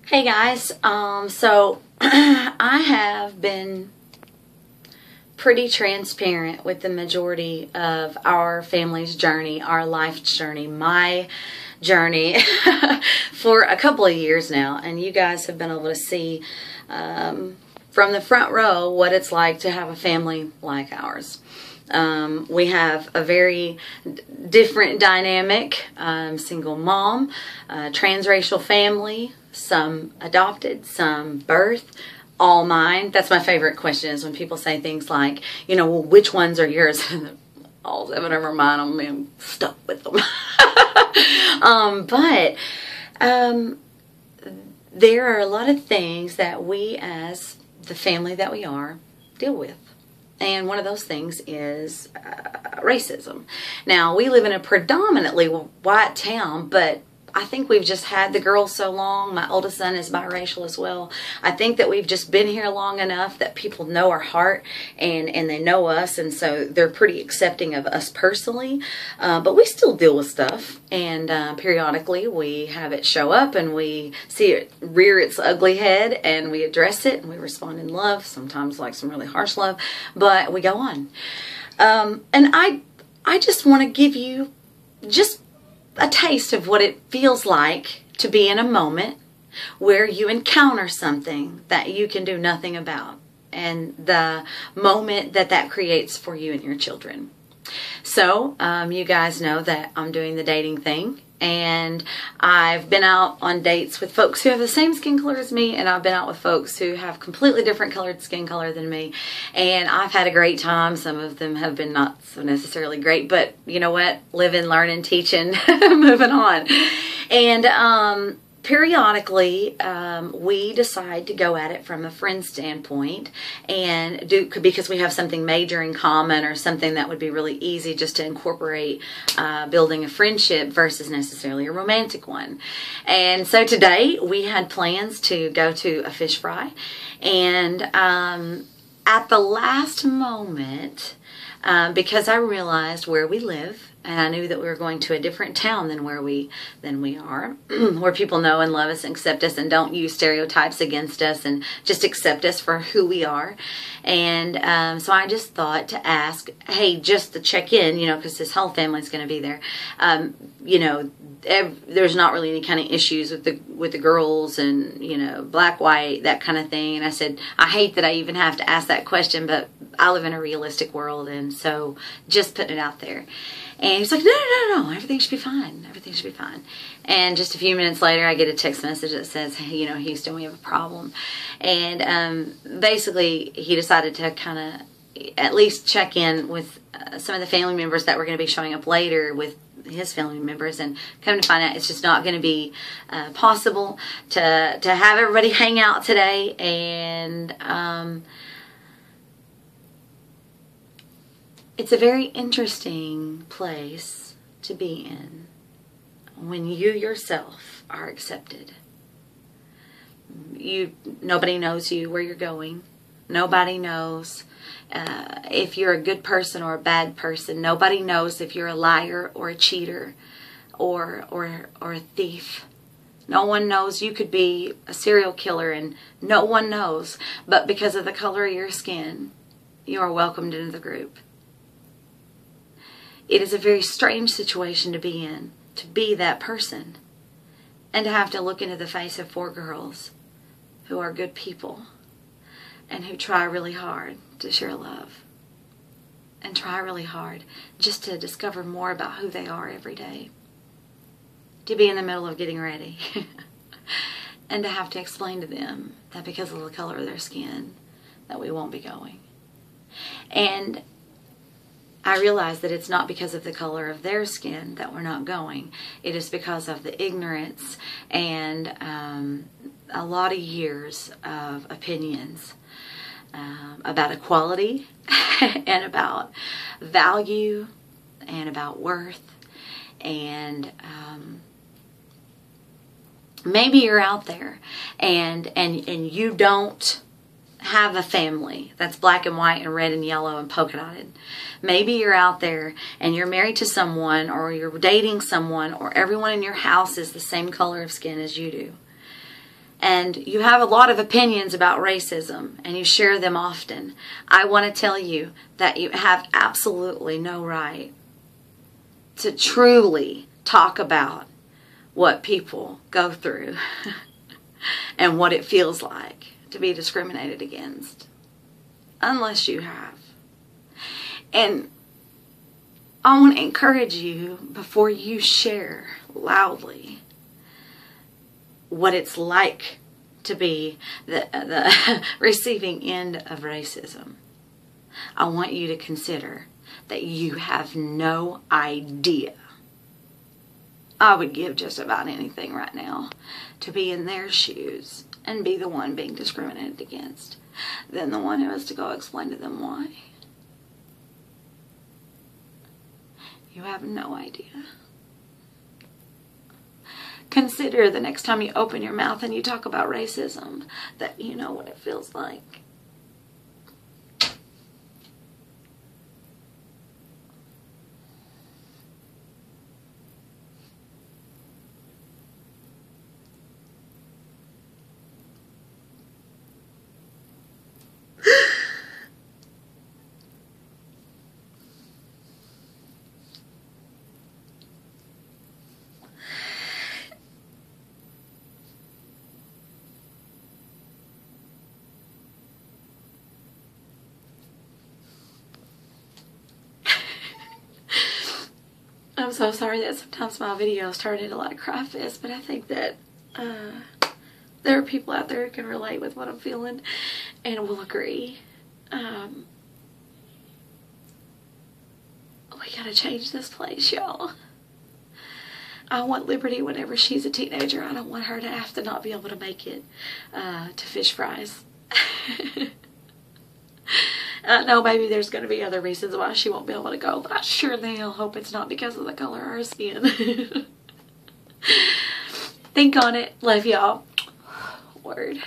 Hey guys, so I have been pretty transparent with the majority of our family's journey, our life's journey, my journey for a couple of years now, and you guys have been able to see from the front row what it's like to have a family like ours. We have a very different dynamic, single mom, transracial family, some adopted, some birth, all mine. That's my favorite question, is when people say things like, well, which ones are yours? All 7 of them are mine. I'm stuck with them. But there are a lot of things that we, as the family that we are, deal with. And one of those things is racism. Now, we live in a predominantly white town, but I think we've just had the girls so long. My oldest son is biracial as well. I think that we've just been here long enough that people know our heart and they know us, and so they're pretty accepting of us personally. But we still deal with stuff, and periodically we have it show up and we see it rear its ugly head and we address it and we respond in love, sometimes like some really harsh love, but we go on. And I just want to give you just a taste of what it feels like to be in a moment where you encounter something that you can do nothing about, and the moment that creates for you and your children. So you guys know that I'm doing the dating thing, and I've been out on dates with folks who have the same skin color as me, and I've been out with folks who have completely different colored skin color than me, and I've had a great time. Some of them have been not so necessarily great, but you know what? Living, learning, teaching, moving on. And periodically, we decide to go at it from a friend standpoint and because we have something major in common or something that would be really easy just to incorporate building a friendship versus necessarily a romantic one. And so today we had plans to go to a fish fry, and at the last moment, because I realized where we live, and I knew that we were going to a different town than we are, where people know and love us and accept us and don't use stereotypes against us and just accept us for who we are. And so I just thought to ask, hey, just to check in, because this whole family's going to be there. There's not really any kind of issues with the girls and, black, white, that kind of thing. And I said, I hate that I even have to ask that question, but I live in a realistic world, and so just putting it out there. And he's like, no, everything should be fine. Everything should be fine. And just a few minutes later, I get a text message that says, hey, Houston, we have a problem. And basically, he decided to kind of at least check in with some of the family members that were going to be showing up later with his family members, and come to find out it's just not going to be possible to have everybody hang out today. And it's a very interesting place to be in when you yourself are accepted. Nobody knows you, where you're going. Nobody knows if you're a good person or a bad person. Nobody knows if you're a liar or a cheater or a thief. No one knows. You could be a serial killer, and no one knows. But because of the color of your skin, you are welcomed into the group. It is a very strange situation to be in, to be that person, and to have to look into the face of 4 girls who are good people and who try really hard to share love and try really hard just to discover more about who they are every day. To be in the middle of getting ready and to have to explain to them that because of the color of their skin that we won't be going. And I realize that it's not because of the color of their skin that we're not going. It is because of the ignorance and a lot of years of opinions about equality and about value and about worth. And maybe you're out there and you don't have a family that's black and white and red and yellow and polka dotted. Maybe you're out there and you're married to someone, or you're dating someone, or everyone in your house is the same color of skin as you do. and you have a lot of opinions about racism and you share them often, I want to tell you that you have absolutely no right to truly talk about what people go through and what it feels like to be discriminated against, unless you have. And I want to encourage you, before you share loudly what it's like to be the receiving end of racism, I want you to consider that you have no idea. I would give just about anything right now to be in their shoes and be the one being discriminated against than the one who has to go explain to them why. You have no idea. Consider the next time you open your mouth and you talk about racism that you know what it feels like. I'm so sorry that sometimes my videos turn into like cry fest, but I think that there are people out there who can relate with what I'm feeling and will agree. We gotta change this place, y'all. I want Liberty whenever she's a teenager. I don't want her to have to not be able to make it to fish fries. I know maybe there's going to be other reasons why she won't be able to go, but I sure the hell hope it's not because of the color of her skin. Think on it. Love y'all. Word.